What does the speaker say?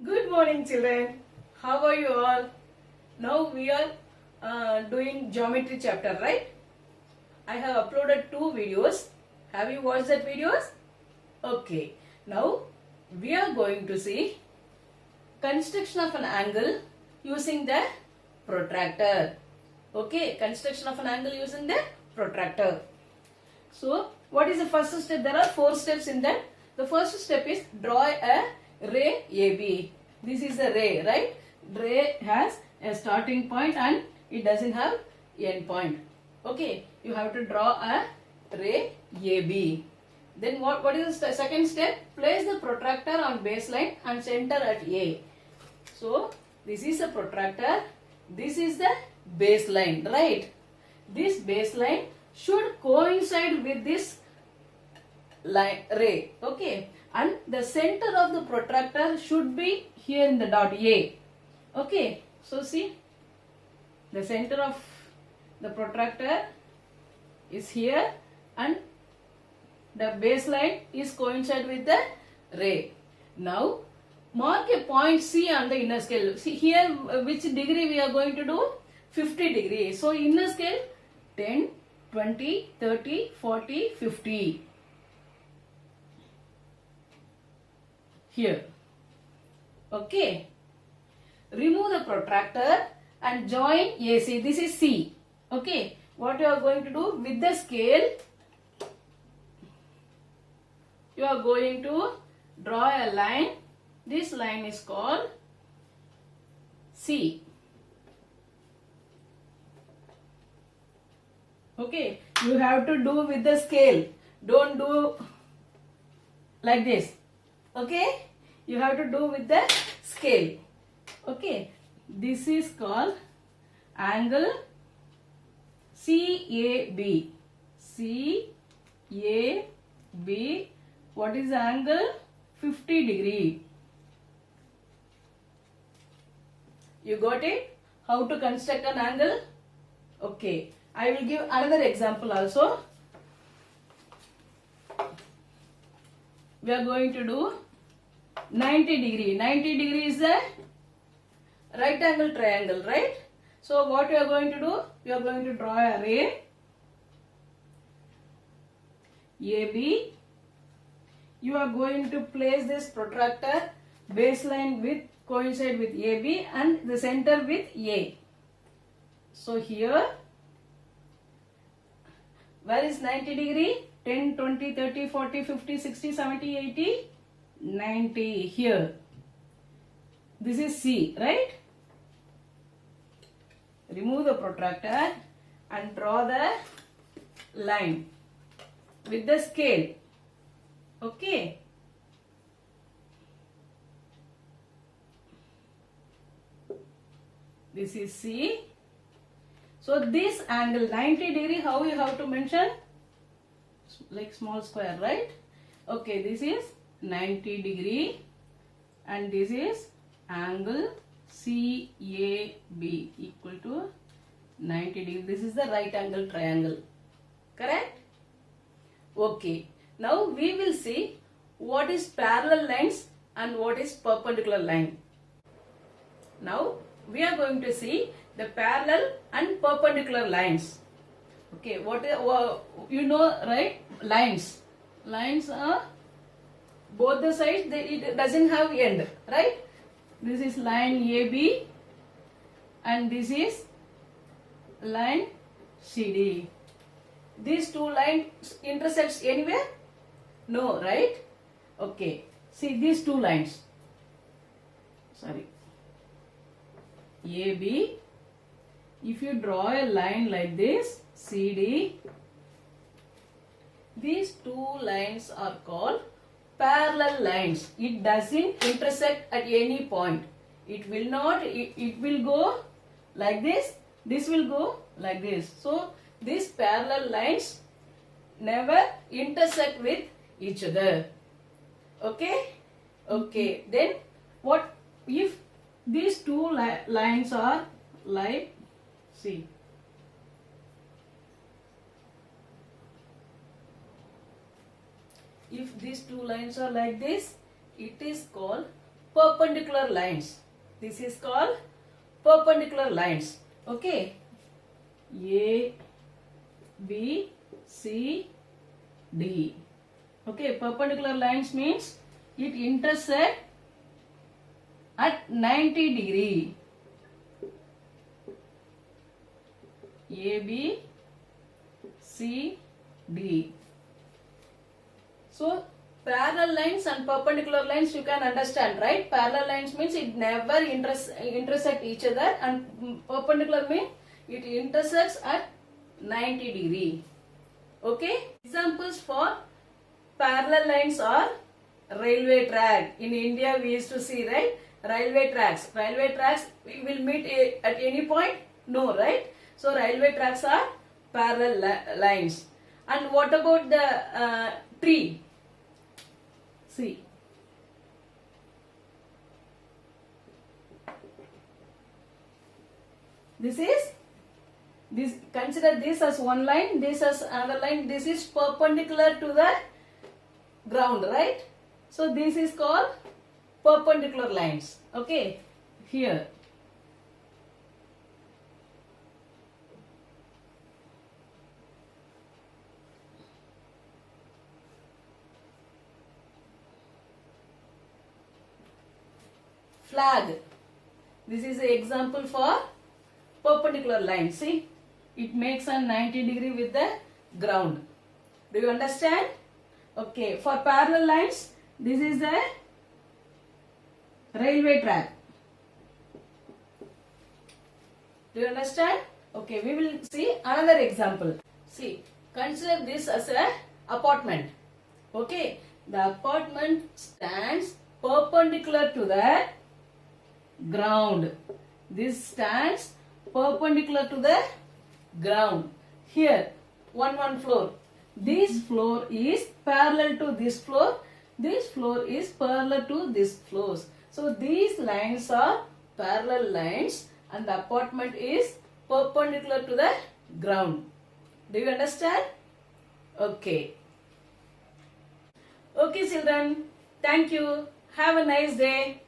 Good morning, children. How are you all? Now we are doing geometry chapter, right? I have uploaded 2 videos. Have you watched that videos? Okay. Now we are going to see construction of an angle using the protractor. Okay, construction of an angle using the protractor. So, what is the first step? There are 4 steps in that. The first step is draw a ray AB. This is a ray, right? Ray has a starting point and it doesn't have end point. Okay, you have to draw a ray AB. Then what is the second step? Place the protractor on baseline and center at A. So, this is a protractor. This is the baseline, right? This baseline should coincide with this line ray, okay, and the center of the protractor should be here in the dot A. Okay, so see, the center of the protractor is here and the baseline is coincide with the ray. Now mark a point C on the inner scale. See here which degree we are going to do? 50 degrees. So inner scale 10, 20, 30, 40, 50. Here. Okay. Remove the protractor and join AC. This is C. Okay. What you are going to do with the scale? You are going to draw a line. This line is called C. Okay. You have to do with the scale. Don't do like this. Okay. You have to do with the scale. Okay. This is called angle CAB. CAB. What is the angle? 50 degree. You got it? How to construct an angle? Okay. I will give another example also. We are going to do 90 degree. 90 degree is the right angle triangle, right? So what we are going to do? We are going to draw a ray AB. You are going to place this protractor baseline with coincide with AB and the center with A. So here, where is 90 degree? 10, 20, 30, 40, 50, 60, 70, 80, 90 here. This is C, right? Remove the protractor and draw the line with the scale. Okay. This is C. So this angle 90 degree, how you have to mention? Like small square, right? Okay, this is 90 degree and this is angle CAB equal to 90 degree. This is the right angle triangle. Correct? Okay. Now we will see what is parallel lines and what is perpendicular line. Now we are going to see the parallel and perpendicular lines. Okay, what you know, right? Lines. Lines are both the sides. It doesn't have end, right? This is line AB and this is line CD. These two lines intersects anywhere? No, right? Okay. See these two lines. Sorry. AB. If you draw a line like this, CD, these two lines are called parallel lines. It doesn't intersect at any point. It will not, it will go like this. This will go like this. So, these parallel lines never intersect with each other. Okay? Okay. Then, what if these two lines are like, see. If these two lines are like this, it is called perpendicular lines. This is called perpendicular lines. Okay. A, B, C, D. Okay, perpendicular lines means it intersect at 90 degree. A, B, C, D. So parallel lines and perpendicular lines you can understand, right? Parallel lines means it never intersect each other, and perpendicular means it intersects at 90 degree. Okay. Examples for parallel lines are railway track. In India we used to see, right? Railway tracks. Railway tracks will meet at any point? No, right? So railway tracks are parallel lines. And what about the tree? See. Consider this as one line, this as another line. This is perpendicular to the ground, right? So this is called perpendicular lines. Okay, here. Flag. This is an example for perpendicular line. See, it makes a 90 degree with the ground. Do you understand? Okay, for parallel lines, this is a railway track. Do you understand? Okay, we will see another example. See, consider this as a apartment. Okay, the apartment stands perpendicular to the ground. This stands perpendicular to the ground. Here, one floor. This floor is parallel to this floor. This floor is parallel to this floors. So these lines are parallel lines, and the apartment is perpendicular to the ground. Do you understand? Okay. Okay, children. Thank you. Have a nice day.